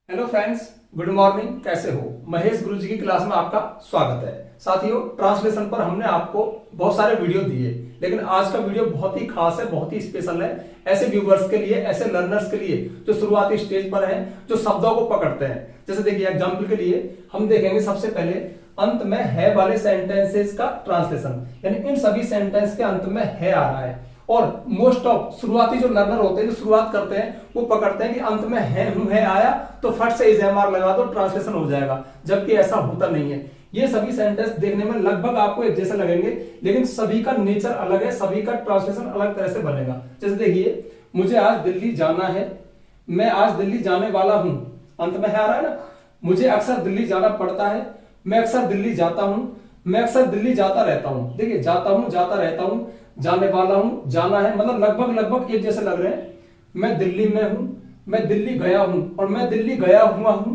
Hello friends, good morning. कैसे हो? महेश गुरुजी की क्लास में आपका स्वागत है। साथियों, ट्रांसलेशन पर हमने आपको बहुत सारे वीडियो दिए, लेकिन आज का वीडियो बहुत ही खास है, बहुत ही स्पेशल है ऐसे व्यूवर्स के लिए, ऐसे लर्नर्स के लिए जो शुरुआती स्टेज पर हैं, जो शब्दों को पकड़ते हैं। जैसे देखिए, एग्जाम्पल के लिए हम देखेंगे सबसे पहले अंत में है वाले सेंटेंसेस का ट्रांसलेशन, यानी इन सभी सेंटेंस के अंत में है आ रहा है। और मोस्ट ऑफ शुरुआती जो लर्नर होते हैं, जो शुरुआत करते हैं, वो पकड़ते हैं कि अंत में है आया तो फट से इज़-एम-आर लगा दो, ट्रांसलेशन हो जाएगा, जबकि ऐसा होता नहीं है। ये सभी सेंटेंस देखने में लगभग आपको एक जैसे लगेंगे, लेकिन सभी का नेचर अलग है, सभी का ट्रांसलेशन अलग तरह से बनेगा। जैसे देखिए, मुझे आज दिल्ली जाना है, मैं आज दिल्ली जाने वाला हूं, अंत में है आ रहा है ना। मुझे अक्सर दिल्ली जाना पड़ता है, मैं अक्सर दिल्ली जाता हूं, मैं अक्सर दिल्ली जाता रहता हूं। देखिए, जाता हूं, जाता रहता हूं, जाने वाला हूं, जाना है, मतलब लगभग एक जैसे लग रहे हैं। मैं दिल्ली में हूं, मैं दिल्ली गया हूं, और मैं दिल्ली गया हुआ हूं।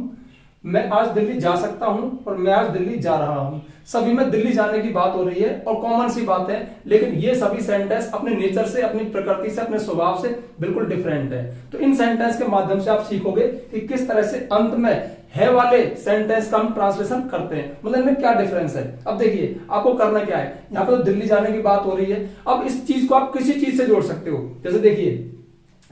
मैं आज दिल्ली जा सकता हूं, और मैं आज दिल्ली जा रहा हूं। सभी में दिल्ली जाने की बात हो रही है, और कॉमन सी बात है, लेकिन ये सभी सेंटेंस अपने नेचर से, अपनी प्रकृति से, अपने स्वभाव से बिल्कुल डिफरेंट है। तो इन सेंटेंस के माध्यम से आप सीखोगे कि किस तरह से अंत में है वाले सेंटेंस का हम ट्रांसलेशन करते हैं, मतलब इनमें क्या डिफरेंस है। अब देखिए, आपको करना क्या है, यहाँ पे तो दिल्ली जाने की बात हो रही है। अब इस चीज को आप किसी चीज से जोड़ सकते हो। जैसे देखिए,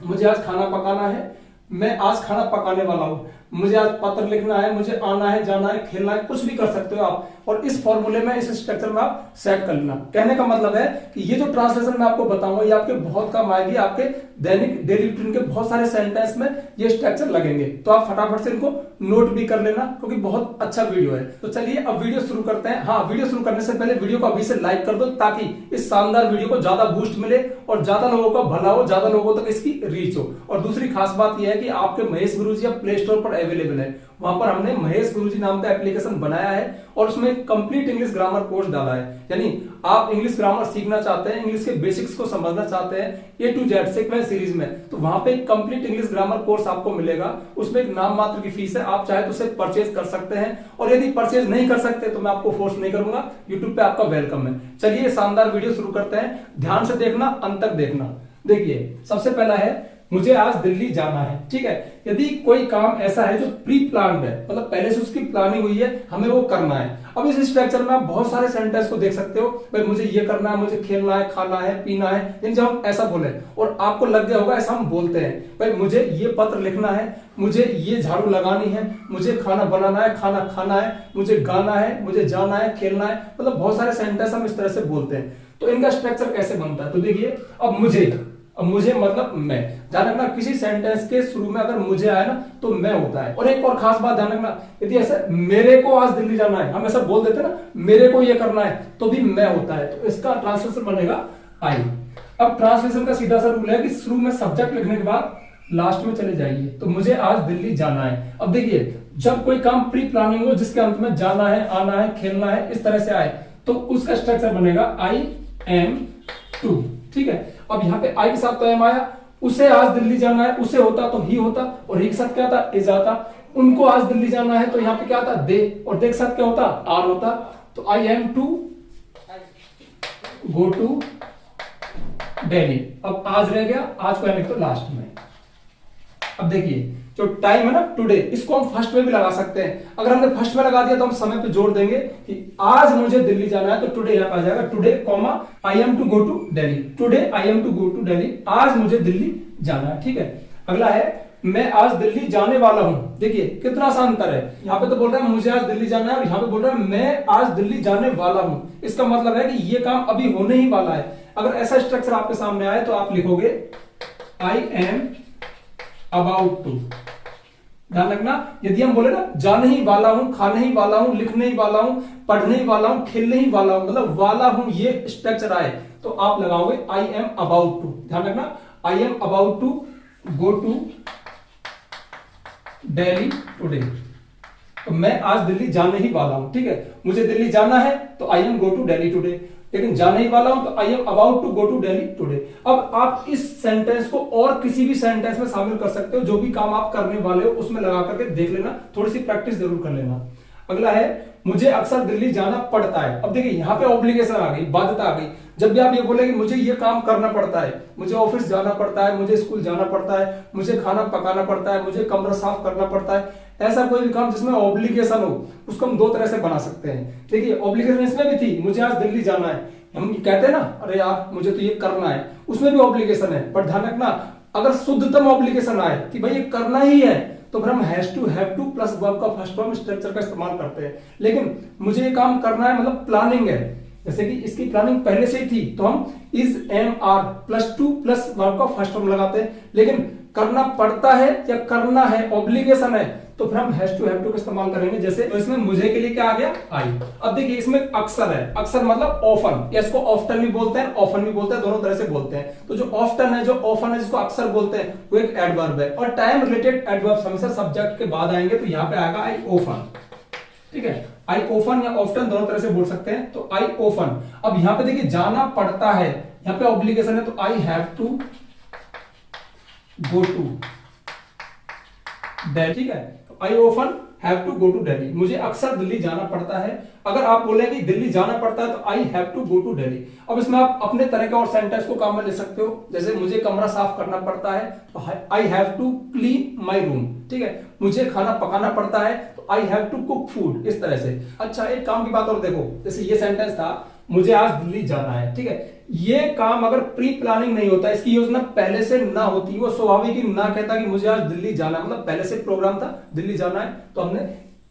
मुझे आज खाना पकाना है, मैं आज खाना पकाने वाला हूं। मुझे आज पत्र लिखना है, मुझे आना है, जाना है, खेलना है, कुछ भी कर सकते हो आप। और इस फॉर्मूले में, इस स्ट्रक्चर में आप सेट कर लेना। कहने का मतलब है कि ये जो ट्रांसलेशन मैं आपको बताऊंगा, ये आपके बहुत काम आएगी। आपके दैनिक डेली रूटीन के बहुत सारे सेंटेंस में ये स्ट्रक्चर लगेंगे, तो आप फटाफट से इनको नोट भी कर लेना, क्योंकि बहुत अच्छा वीडियो है। तो चलिए अब वीडियो शुरू करते हैं। हाँ, वीडियो शुरू करने से पहले वीडियो को अभी से लाइक कर दो, ताकि इस शानदार वीडियो को ज्यादा बूस्ट मिले और ज्यादा लोगों का भला हो, ज्यादा लोगों तक इसकी रीच हो। और दूसरी खास बात यह है कि आपके महेश गुरुजी अब प्ले स्टोर पर अवेलेबल है। वहां पर हमने महेश गुरुजी नाम का एप्लीकेशन बनाया है, और उसमें कंप्लीट इंग्लिश ग्रामर कोर्स डाला है। यानी आप इंग्लिश ग्रामर सीखना चाहते हैं, इंग्लिश के बेसिक्स को समझना चाहते हैं A to Z sequence series में, तो वहां पे कंप्लीट इंग्लिश ग्रामर कोर्स आपको मिलेगा। उसमें एक नाम मात्र की फीस है, आप चाहे तो उसे परचेज कर सकते हैं, और यदि परचेज नहीं कर सकते तो मैं आपको फोर्स नहीं करूंगा। यूट्यूब पे आपका वेलकम है। चलिए शानदार वीडियो शुरू करते हैं, ध्यान से देखना, अंत तक देखना। देखिए, सबसे पहला है मुझे आज दिल्ली जाना है। ठीक है, यदि कोई काम ऐसा है जो प्री प्लान्ड है, मतलब पहले से उसकी प्लानिंग हुई है, हमें वो करना है। अब इस स्ट्रक्चर में आप बहुत सारे सेंटेंस को देख सकते हो। भाई मुझे ये करना है, मुझे खेलना है, खाना है, पीना है। जब हम ऐसा बोले और आपको लग गया होगा ऐसा हम बोलते हैं, भाई मुझे ये पत्र लिखना है, मुझे ये झाड़ू लगानी है, मुझे खाना बनाना है, खाना खाना है, मुझे गाना है, मुझे जाना है, खेलना है, मतलब बहुत सारे सेंटेंस हम इस तरह से बोलते हैं। तो इनका स्ट्रक्चर कैसे बनता है, तो देखिए, अब मुझे मतलब मैं, ध्यान रखना किसी सेंटेंस के शुरू में अगर मुझे आया ना तो मैं होता है। और एक और खास बात ध्यान रखना, यदि ऐसे मेरे को आज दिल्ली जाना है, हम ऐसा बोल देते ना, मेरे को ये करना है, तो भी मैं होता है, तो इसका ट्रांसलेशन बनेगा आई। अब ट्रांसलेशन का सीधा सा रूल है कि शुरू में सब्जेक्ट लिखने के बाद लास्ट में चले जाइए। तो मुझे आज दिल्ली जाना है। अब देखिए, जब कोई काम प्री प्लानिंग हो, जिसके अंत में जाना है, आना है, खेलना है, इस तरह से आए, तो उसका स्ट्रक्चर बनेगा आई एम टू। ठीक है, अब यहाँ पे आई के साथ तो एम आया, उसे आज दिल्ली जाना है, उसे होता तो ही होता, और ही के साथ क्या था, इज आता। उनको आज दिल्ली जाना है, तो यहाँ पे क्या था, दे, और दे के साथ क्या होता, आर होता। तो I am to go to Delhi. अब आज रह गया, आज को लिख दो लास्ट में। अब देखिए, जो टाइम है ना, टुडे, इसको हम फर्स्ट में भी लगा सकते हैं। अगर हमने फर्स्ट में लगा दिया तो हम समय पे जोड़ देंगे कि आज मुझे दिल्ली जाना है, तो टुडे यहां आ जाएगा, today comma I am to go to Delhi. Today I am to go to Delhi, आज मुझे दिल्ली जाना है। ठीक है, अगला है मैं आज दिल्ली जाने वाला हूं। देखिए कितना सा अंतर है, यहाँ पे तो बोल रहा है मुझे आज दिल्ली जाना है, और यहाँ पे बोल रहा है मैं आज दिल्ली जाने वाला हूं। इसका मतलब है कि ये काम अभी होने ही वाला है। अगर ऐसा स्ट्रक्चर आपके सामने आए तो आप लिखोगे आई एम अबाउट टू। ध्यान रखना, यदि हम बोले ना जाने ही वाला हूं, खाने ही वाला हूं, लिखने ही वाला हूं, पढ़ने ही वाला हूं, खेलने ही वाला हूं, मतलब वाला हूं, ये स्ट्रक्चर आए तो आप लगाओगे आई एम अबाउट टू। ध्यान रखना, I am about to go to Delhi today. तो मैं आज दिल्ली जाने ही वाला हूं। ठीक है, मुझे दिल्ली जाना है तो I am go to Delhi today, लेकिन जाने ही वाला हूं तो I am about to go to Delhi today. अब आप इस सेंटेंस को और किसी भी सेंटेंस में शामिल कर सकते हो, जो भी काम आप करने वाले हो उसमें लगा करके देख लेना, थोड़ी सी प्रैक्टिस जरूर कर लेना। अगला है मुझे अक्सर दिल्ली जाना पड़ता है। अब देखिए, यहाँ पे ऑब्लिगेशन आ गई, बाध्यता आ गई। जब भी आप ये बोले कि मुझे ये काम करना पड़ता है, मुझे ऑफिस जाना पड़ता है, मुझे स्कूल जाना पड़ता है, मुझे खाना पकाना पड़ता है, मुझे कमरा साफ करना पड़ता है, ऐसा कोई भी काम जिसमें ऑब्लिगेशन हो, उसको हम दो तरह से बना सकते हैं। देखिए ऑब्लिगेशन इसमें भी थी, मुझे आज दिल्ली जाना है, हम कहते हैं ना अरे यार मुझे तो ये करना है, उसमें भी ऑब्लिगेशन है। पर ध्यान रखना, अगर शुद्धतम ऑब्लिगेशन आए कि भाई ये करना ही है, तो फिर हम हैव टू प्लस वर्ब का फर्स्ट फॉर्म स्ट्रक्चर का इस्तेमाल करते हैं। लेकिन मुझे ये काम करना है मतलब प्लानिंग है, जैसे कि इसकी प्लानिंग पहले से ही थी, तो हम is am are plus to plus verb का फर्स्ट फॉर्म लगाते हैं। लेकिन करना पड़ता है या करना है, ऑब्लिगेशन है, तो फिर हम हैव टू का इस्तेमाल करेंगे। जैसे तो इसमें मुझे के लिए क्या आ गया, आई। अब देखिए इसमें अक्सर है, अक्सर मतलब ऑफन, या इसको ऑफ्टन भी बोलते हैं, ऑफन भी बोलते हैं, दोनों तरह से बोलते हैं। तो जो ऑफ्टन है, जो ऑफन है, जिसको अक्सर बोलते हैं, वो एक एडवर्ब है। और टाइम रिलेटेड एडवर्ब हमेशा सब्जेक्ट के बाद आएंगे, तो यहाँ पे आएगा आई ऑफन। ठीक है, आई ऑफन या ऑफ्टन दोनों तरह से बोल सकते हैं। तो आई ऑफन, अब यहाँ पे देखिए जाना पड़ता है, यहाँ पे ऑब्लिगेशन है, तो I have to go to Delhi. ठीक है, I often have to go to Delhi, मुझे अक्सर दिल्ली जाना पड़ता है। अगर आप बोले कि दिल्ली जाना पड़ता है, तो I have to go to Delhi. अब इसमें आप अपने तरह के और सेंटेंस को काम में ले सकते हो, जैसे मुझे कमरा साफ करना पड़ता है, तो I have to clean my room. ठीक है, मुझे खाना पकाना पड़ता है, तो I have to cook food, इस तरह से। अच्छा, एक काम की बात और देखो, जैसे ये सेंटेंस था, मुझे आज दिल्ली जाना है। ठीक है, ये काम अगर प्री प्लानिंग नहीं होता, इसकी योजना पहले से ना होती, वो स्वाभाविक ही ना कहता कि मुझे आज दिल्ली जाना है, मतलब पहले से प्रोग्राम था दिल्ली जाना है, तो हमने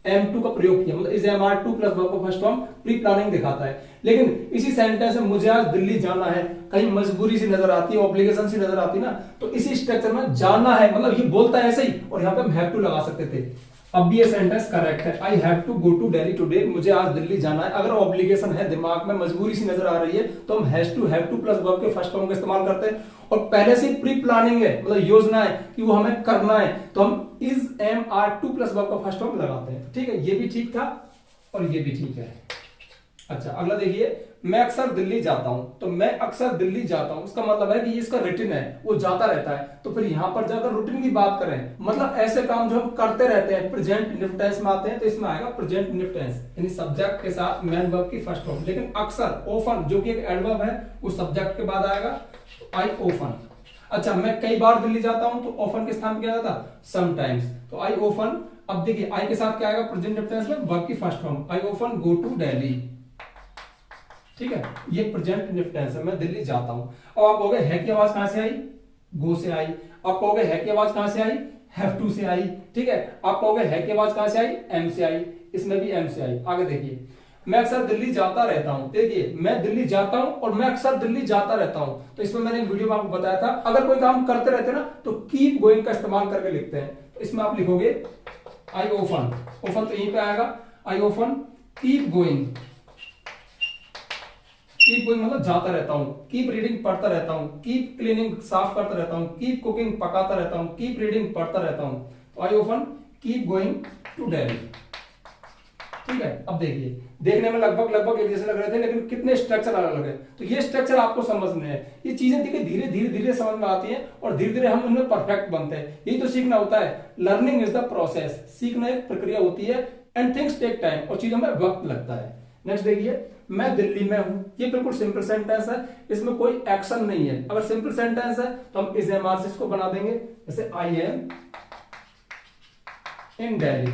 M2 का प्रयोग किया, मतलब इज MR2 प्लस वर्ब का फर्स्ट फॉर्म प्री प्लानिंग दिखाता है। लेकिन इसी सेंटेंस में मुझे आज दिल्ली जाना है, कहीं मजबूरी सी नजर आती है, ऑब्लिगेशन सी नजर आती है ना, तो इसी स्ट्रक्चर में जाना है, मतलब ये बोलता है ऐसे ही, और यहाँ पे हम हैव टू लगा सकते थे। अब भी ये सेंटेंस करेक्ट है, I have to go to Delhi today, मुझे आज दिल्ली जाना है। अगर ऑब्लिगेशन है, दिमाग में मजबूरी सी नजर आ रही है, तो हम हैव टू प्लस वर्ब के फर्स्ट फॉर्म का इस्तेमाल करते हैं। और पहले से प्री प्लानिंग है, मतलब योजना है कि वो हमें करना है, तो हम इज MR2 प्लस वर्ब का फर्स्ट फॉर्म लगाते हैं। ठीक है, ये भी ठीक था और ये भी ठीक है। अच्छा, अगला देखिए, मैं अक्सर दिल्ली जाता हूं, तो मैं अक्सर दिल्ली जाता हूं, इसका मतलब है कि ये इसका रिटन है, वो जाता रहता है। तो फिर यहां पर जाकर रूटीन की बात करें, मतलब ऐसे काम जो हम करते रहते हैं, प्रेजेंट इंडेफिनिट टेंस में आते हैं, तो इसमें आएगा प्रेजेंट इंडेफिनिट टेंस, यानी सब्जेक्ट के साथ मेन वर्ब की फर्स्ट फॉर्म। लेकिन अक्सर, ऑफन, जो कि एक एडवर्ब है, वो सब्जेक्ट के बाद आएगा, आई ऑफन। अच्छा, मैं कई बार दिल्ली जाता हूं, तो ऑफन के स्थान पे क्या जाता, समटाइम्स, तो आई ऑफन। अब देखिए आई के साथ क्या आएगा, प्रेजेंट इंडेफिनिट टेंस में वर्ब की first form, I often go to Delhi. ठीक है, ये प्रेजेंट इंडेफिनिट टेंस है, मैं दिल्ली जाता हूं। अब आप कहोगे है की आवाज कहां से आई, गो से आई। आप कहोगे है की आवाज कहां से आई, हैव टू से आई। ठीक है, आप कहोगे है की आवाज कहां से आई, एम से आई, इसमें भी एम से आई। आगे देखिए, मैं अक्सर दिल्ली जाता रहता हूं, देखिए मैं दिल्ली जाता हूं और मैं अक्सर दिल्ली जाता रहता हूं, तो इसमें मैंने वीडियो में आपको बताया था, अगर कोई काम करते रहते ना, तो कीप गोइंग का इस्तेमाल करके लिखते हैं। तो इसमें आप लिखोगे आई ऑफन, ऑफन तो यहीं पे आएगा, आई often keep going, keep going मतलब जाता रहता हूं, कीप रीडिंग पढ़ता रहता हूं, कीप क्लीनिंग साफ करता रहता हूं, कीप कुकिंग पकाता रहता हूं, कीप रीडिंग पढ़ता रहता हूं। तो I often keep going to Delhi. ठीक है, अब देखिए, देखने में लगभग एक जैसे लग रहे थे, लेकिन कितने स्ट्रक्चर अलग अलग है। तो ये स्ट्रक्चर आपको समझने हैं, ये चीजें देखिए धीरे समझ में आती हैं, और धीरे धीरे हम उनमें परफेक्ट बनते हैं। यही तो सीखना होता है, लर्निंग इज द प्रोसेस, सीखना एक प्रक्रिया होती है, एंड थिंग्स टेक टाइम, और चीजों में वक्त लगता है। नेक्स्ट देखिए, मैं दिल्ली में हूं, ये बिल्कुल सिंपल सेंटेंस है, इसमें कोई एक्शन नहीं है। अगर सिंपल सेंटेंस है तो हम इस MR से इसको बना देंगे, जैसे आई एम इन दिल्ली,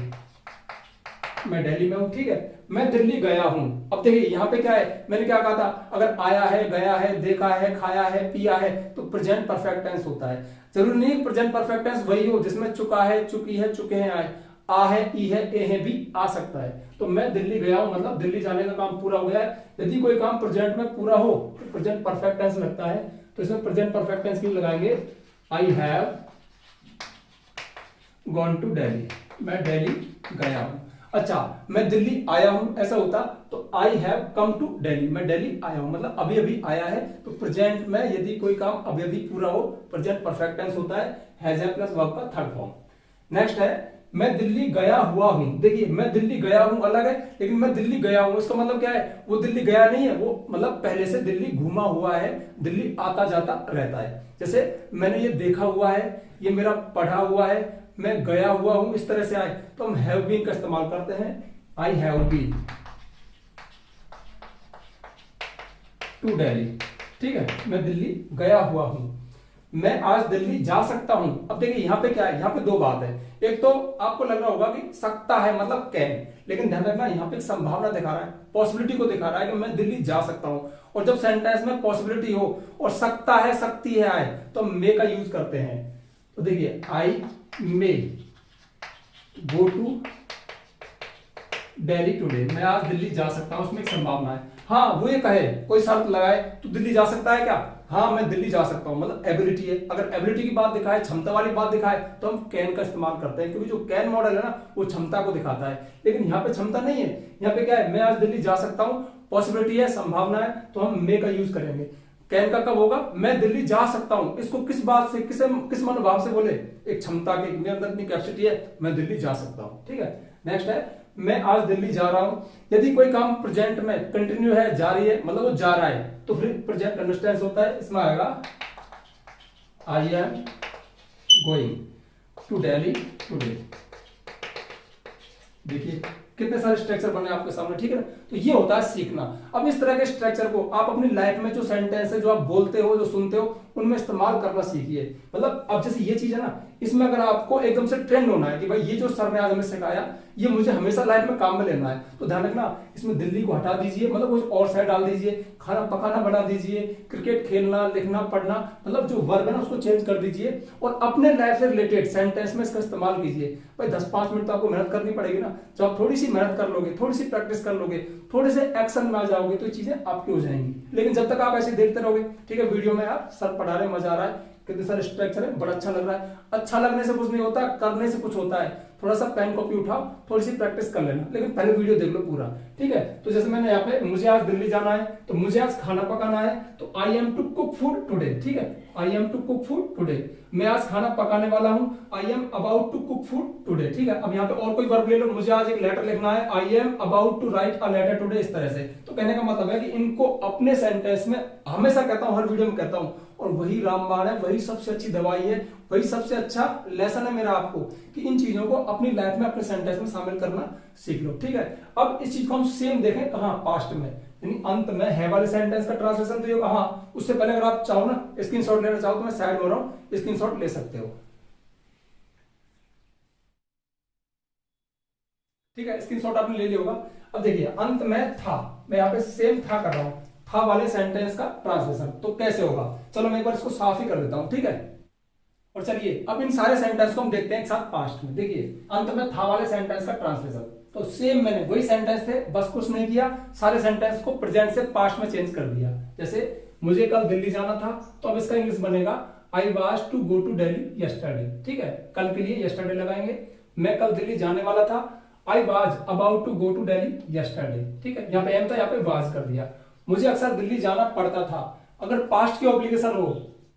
मैं दिल्ली में हूं। ठीक है, मैं दिल्ली गया हूं। अब देखिए यहां पे क्या है, मैंने क्या कहा था, अगर आया है, गया है, देखा है, खाया है, पिया है, तो प्रेजेंट परफेक्ट टेंस होता है। जरूरी नहीं प्रेजेंट परफेक्ट टेंस वही हो जिसमें चुका है, चुकी है, चुके हैं, आए, आ है, ई है, ए है भी आ सकता है। तो मैं दिल्ली गया हूं मतलब दिल्ली जाने का काम पूरा हो गया है। यदि कोई काम प्रेजेंट में पूरा हो तो प्रेजेंट परफेक्ट टेंस लगता है, तो इसमें प्रेजेंट परफेक्ट टेंस के लिए लगाएंगे I have gone to Delhi, मैं दिल्ली गया हूं। अच्छा, मैं दिल्ली आया हूं, ऐसा होता तो I have come to Delhi, मैं दिल्ली आया हूं, मतलब अभी अभी आया है। तो प्रेजेंट में यदि कोई काम अभी अभी पूरा हो, प्रेजेंट परफेक्ट टेंस होता है, हैज है प्लस वर्ब का थर्ड फॉर्म। नेक्स्ट है, मैं दिल्ली गया हुआ हूं। देखिए मैं दिल्ली गया हूं अलग है, लेकिन मैं दिल्ली गया हूं इसका मतलब क्या है, वो दिल्ली गया नहीं है, वो मतलब पहले से दिल्ली घूमा हुआ है, दिल्ली आता जाता रहता है। जैसे मैंने ये देखा हुआ है, ये मेरा पढ़ा हुआ है, मैं गया हुआ हूं, इस तरह से आए तो हम हैव बीन का इस्तेमाल करते हैं, I have been to Delhi. ठीक है, मैं दिल्ली गया हुआ हूं, मैं आज दिल्ली जा सकता हूं। अब देखिए यहां पे क्या है, यहां पे दो बात है। एक तो आपको लग रहा होगा कि सकता है मतलब कैन, लेकिन ध्यान रखना यहां पे एक संभावना दिखा रहा है, पॉसिबिलिटी को दिखा रहा है कि मैं दिल्ली जा सकता हूं। और जब सेंटेंस में पॉसिबिलिटी हो और सकता है, सकती है आए, तो मे का यूज करते हैं। तो देखिए आई मे गो टू दिल्ली टुडे, मैं आज दिल्ली जा सकता हूं, उसमें एक संभावना है। हाँ वो ये कहे, कोई शर्त लगाए तो दिल्ली जा सकता है क्या, हाँ मैं दिल्ली जा सकता हूं, मतलब एबिलिटी है। अगर एबिलिटी की बात दिखाए, क्षमता वाली बात दिखाए, तो हम कैन का इस्तेमाल करते हैं, क्योंकि जो कैन मॉडल है ना वो क्षमता को दिखाता है। लेकिन यहाँ पे क्षमता नहीं है, यहाँ पे क्या है, मैं आज दिल्ली जा सकता हूँ, पॉसिबिलिटी है, संभावना है, तो हम मे का यूज करेंगे। कैन का कब होगा, मैं दिल्ली जा सकता हूं, इसको किस बात से, किस मनोभाव से बोले, एक क्षमता के, मेरे अंदर इतनी कैपेसिटी है, मैं दिल्ली जा सकता हूं। ठीक है, नेक्स्ट है मैं आज दिल्ली जा रहा हूं। यदि कोई काम प्रेजेंट में कंटिन्यू है, जारी है, मतलब वो जा रहा है, तो फिर प्रेजेंट कंटिन्यूअस होता है, इसमें आएगा I am going to Delhi today. देखिए कितने सारे स्ट्रक्चर बने आपके सामने, ठीक है ना। तो ये होता है सीखना। अब इस तरह के स्ट्रक्चर को आप अपनी लाइफ में, जो सेंटेंस है, जो आप बोलते हो, जो सुनते हो, उनमें इस्तेमाल करना सीखिए। मतलब अब जैसे ये चीज है ना, इसमें अगर आपको एकदम से ट्रेंड होना है कि भाई ये जो सर ने आज हमें सिखाया, ये मुझे हमेशा लाइफ में काम में लेना है, तो ध्यान रखना इसमें दिल्ली को हटा दीजिए, मतलब कुछ और साइड डाल दीजिए, खाना पकाना बना दीजिए, क्रिकेट खेलना, लिखना, पढ़ना, मतलब जो वर्ब है ना उसको चेंज कर दीजिए, और अपने लाइफ से रिलेटेड सेंटेंस में इसका इस्तेमाल कीजिए। भाई 10-5 मिनट तो आपको मेहनत करनी पड़ेगी ना, जब आप थोड़ी सी मेहनत कर लोगे, थोड़ी सी प्रैक्टिस कर लोगे, थोड़े से एक्शन में आ जाओगे, तो ये चीजें आपकी हो जाएंगी। लेकिन जब तक आप ऐसे देखते रहोगे, ठीक है, वीडियो में आप सर पढ़ा रहे, मजा आ रहा है, कितने सारे स्ट्रक्चर है, बड़ा अच्छा लग रहा है, अच्छा लगने से कुछ नहीं होता, करने से कुछ होता है। थोड़ा सा पेन कॉपी उठाओ, थोड़ी सी प्रैक्टिस कर लेना, लेकिन पहले वीडियो देख लो पूरा, ठीक है। तो जैसे मैंने यहाँ पे, मुझे आज दिल्ली जाना है, तो मुझे आज खाना पकाना है, तो I am to cook food today, ठीक है, I am to cook food today. मैं आज खाना पकाने वाला हूं, I am about to cook food today, ठीक है। अब यहाँ पे और कोई वर्ब ले लो, मुझे आज एक लेटर लिखना है, I am about to write a letter today, इस तरह से। तो कहने का मतलब है कि इनको अपने सेंटेंस में, हमेशा कहता हूं, हर वीडियो में कहता हूं, और वही रामबाण है, वही सबसे अच्छी दवाई है, वही सबसे अच्छा लेसन है मेरा आपको, कि इन चीजों को अपनी लाइफ में, अपने सेंटेंस में शामिल करना सीख लो, ठीक है। अब इस चीज को हम सेम देखें कहां, पास्ट में, यानी अंत में है वाले सेंटेंस का ट्रांसलेशन तो ये कहां, उससे पहले अगर आप चाहो ना स्क्रीनशॉट लेना चाहो, तो मैं साइड में हो रहा हूं, स्क्रीनशॉट ले सकते हो, ठीक है। स्क्रीनशॉट आपने ले लिया होगा। अब देखिए अंत में था, मैं यहाँ पे सेम था कर रहा हूं, था वाले सेंटेंस का ट्रांसलेशन तो कैसे होगा, चलो मैं एक बार इसको साफ ही कर देता हूं, ठीक है। और चलिए अब इन सारे सेंटेंस को हम देखते हैं एक साथ पास्ट में। देखिए अंत में था वाले सेंटेंस का ट्रांसलेशन, तो सेम मैंने वही सेंटेंस थे, बस कुछ नहीं किया, सारे सेंटेंस को प्रेजेंट से पास्ट में चेंज कर दिया। जैसे मुझे कल दिल्ली जाना था, तो अब इसका इंग्लिश बनेगा I was to go to Delhi yesterday, ठीक है, कल के लिए यस्टरडे लगाएंगे। मैं कल दिल्ली जाने वाला था, I was about to go to Delhi yesterday, ठीक है, यहाँ पे एम था, यहाँ पे वाज कर दिया। मुझे अक्सर दिल्ली जाना पड़ता था, अगर पास्ट की ऑब्लिगेशन हो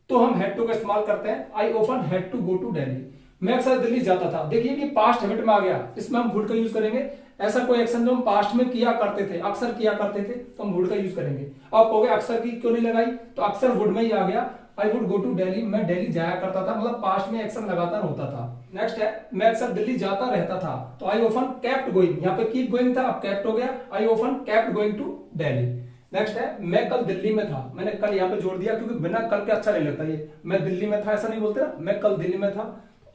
तो हम हैड टू का इस्तेमाल करते हैं, I often had to go to Delhi. मैं अक्सर दिल्ली जाता था, देखिए कि पास्ट हैबिट में आ गया, इसमें हम वुड का यूज करेंगे। ऐसा कोई एक्शन जो हम पास्ट में किया करते थे, अक्सर किया करते थे, तो हम वुड का यूज करेंगे। आप कहोगे अक्सर की क्यों नहीं लगाई, तो अक्सर वुड में ही आ गया, I would go to Delhi, मैं दिल्ली जाया करता था, मतलब पास्ट में एक्शन लगातार होता था। नेक्स्ट है मैं अक्सर दिल्ली जाता रहता था, तो आई ऑफन केप्ट गोइंग, यहाँ पे कीप गोइंग था, अब केप्ट हो गया, I often kept going to Delhi. Next है मैं कल दिल्ली में था, मैंने कल यहाँ पे जोड़ दिया क्योंकि बिना कल के अच्छा नहीं लगता, ये मैं दिल्ली में था ऐसा नहीं बोलते ना, मैं कल दिल्ली में था,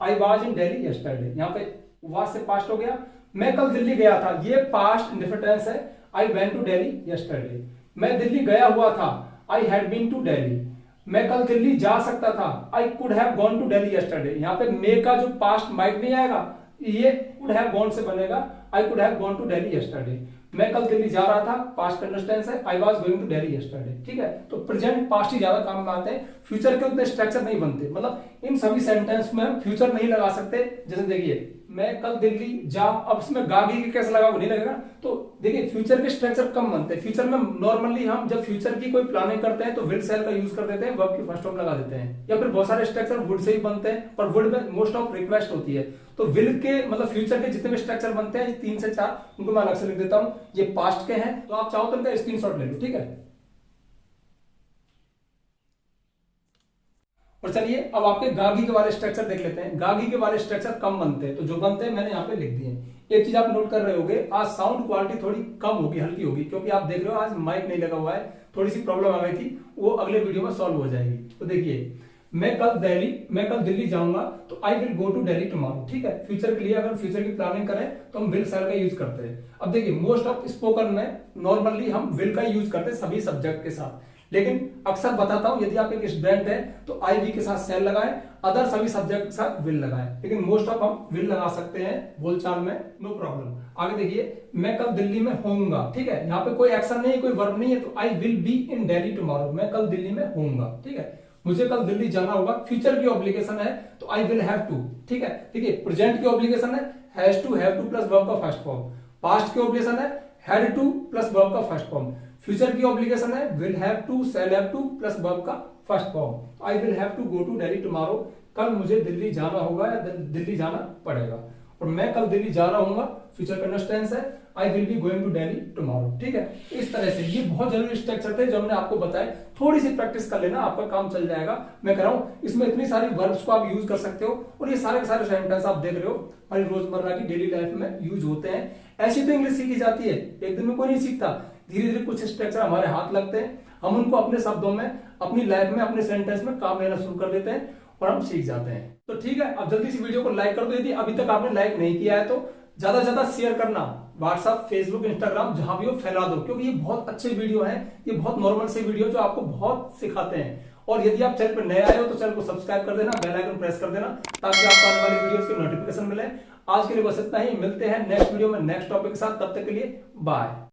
I was in Delhi yesterday, यहाँ पे वाज से पास्ट हो गया। मैं कल दिल्ली गया था, ये पास्ट इंडेफिनिट टेंस है, I went to Delhi yesterday. मैं दिल्ली गया हुआ था, I had been to Delhi. मैं कल दिल्ली जा सकता था, I could have gone to Delhi yesterday. यहाँ पे मे का जो पास्ट माइट नहीं आएगा, ये कुड हैव गॉन से बनेगा, I could have gone to Delhi yesterday. मैं कल दिल्ली जा रहा था, पास्ट कंटिन्यूअस टेंस है, I was going to Delhi yesterday, ठीक है। तो प्रेजेंट पास्ट ही ज्यादा काम में आते हैं, फ्यूचर के उतने स्ट्रक्चर नहीं बनते, मतलब इन सभी सेंटेंस में हम फ्यूचर नहीं लगा सकते। जैसे देखिए मैं कल दिल्ली जा, अब इसमें गागी के कैसे लगा, नहीं लगेगा। तो देखिए फ्यूचर के स्ट्रक्चर कम बनते हैं, फ्यूचर में नॉर्मली हम जब फ्यूचर की कोई प्लानिंग करते हैं तो विल सेल का यूज कर देते हैं, वर्ब की फर्स्ट फॉर्म लगा देते हैं, या फिर बहुत सारे स्ट्रक्चर वुड से ही बनते हैं, पर वुड में मोस्ट ऑफ रिक्वेस्ट होती है। तो विल के मतलब फ्यूचर के जितने भी स्ट्रक्चर बनते हैं, 3 से 4 उनको मैं अलग से लिख देता हूं, ये पास्ट के हैं, तो आप चाहो तो इनका स्क्रीनशॉट ले लो, ठीक है। और चलिए अब आपके गागी के वाले स्ट्रक्चर देख लेते हैं। गागी के वाले स्ट्रक्चर कम बनते हैं, तो जो बनते हैं मैंने यहाँ पे लिख दिए। एक चीज आप नोट कर रहे होंगे, आज साउंड क्वालिटी थोड़ी कम होगी, हल्की होगी, क्योंकि आप देख रहे हो आज माइक नहीं लगा हुआ है, थोड़ी सी प्रॉब्लम आ गई थी, वो अगले वीडियो में सॉल्व हो जाएगी। तो देखिए, मैं कल दिल्ली जाऊंगा, तो I will go to Delhi tomorrow. ठीक है, फ्यूचर के लिए अगर फ्यूचर की प्लानिंग करें तो हम विल शैल का यूज करते हैं। अब देखिए, मोस्ट ऑफ स्पोकन में नॉर्मली हम विल का यूज करते हैं सभी सब्जेक्ट के साथ, लेकिन अक्सर बताता हूं यदि आप एक स्टूडेंट है तो आई वी के साथ सेल लगाएं, अदर सभी सब्जेक्ट के साथ विल लगाएं, लेकिन मोस्ट ऑफ हम विल लगा सकते हैं बोलचाल में, नो प्रॉब्लम। आगे देखिए, मैं कल दिल्ली में होऊंगा। ठीक है, यहाँ पे कोई एक्शन नहीं है, कोई वर्ब नहीं है, तो I will be in Delhi tomorrow, मैं कल दिल्ली में होऊंगा। ठीक है, मुझे कल दिल्ली जाना होगा, फ्यूचर की ऑब्लिगेशन है तो आई विल हैव टू। ठीक है, देखिए प्रेजेंट की ऑब्लिगेशन है has to, have to plus verb का फर्स्ट फॉर्म। पास्ट की ऑब्लिगेशन है हैड टू प्लस वर्ब का फर्स्ट फॉर्म। फ्यूचर की ऑब्लिगेशन है will have to, shall have to plus verb का first form. I will have to go to Delhi tomorrow, कल मुझे दिल्ली जाना होगा या दिल्ली जाना पड़ेगा। और मैं कल दिल्ली जा रहा हूँ, फ्यूचर कंटिन्यूअस टेंस है, I will be going to Delhi tomorrow. ठीक है, इस तरह से ये बहुत जरूरी स्ट्रक्चर थे जो हमने आपको बताए। थोड़ी सी प्रैक्टिस कर लेना, आपका काम चल जाएगा। मैं कह रहा हूँ इसमें इतनी सारी वर्ब्स को आप यूज कर सकते हो, और ये सारे के सारे सेंटेंस आप देख रहे हो हमारी रोजमर्रा की डेली लाइफ में यूज होते हैं। ऐसी तो इंग्लिश सीखी जाती है, एक दिन में कोई नहीं सीखता। धीरे धीरे कुछ स्ट्रक्चर हमारे हाथ लगते हैं, हम उनको अपने शब्दों में, अपनी लाइफ में, अपने सेंटेंस में काम लेना शुरू कर देते हैं और हम सीख जाते हैं। तो ठीक है, अब जल्दी से वीडियो को लाइक कर दो यदि अभी तक आपने लाइक नहीं किया है तो। ज्यादा से ज्यादा शेयर करना, व्हाट्सएप, फेसबुक, इंस्टाग्राम, जहां भी हो फैला दो, क्योंकि ये बहुत अच्छे वीडियो हैं, ये बहुत नॉर्मल से वीडियो जो आपको बहुत सिखाते हैं। और यदि आप चैनल पर नए आए हो तो चैनल को सब्सक्राइब कर देना, बेल आइकन प्रेस कर देना, ताकि आपको आने वाली वीडियोस की नोटिफिकेशन मिले। आज के लिए बस इतना ही, मिलते हैं नेक्स्ट वीडियो में नेक्स्ट टॉपिक के साथ, तब तक के लिए बाय।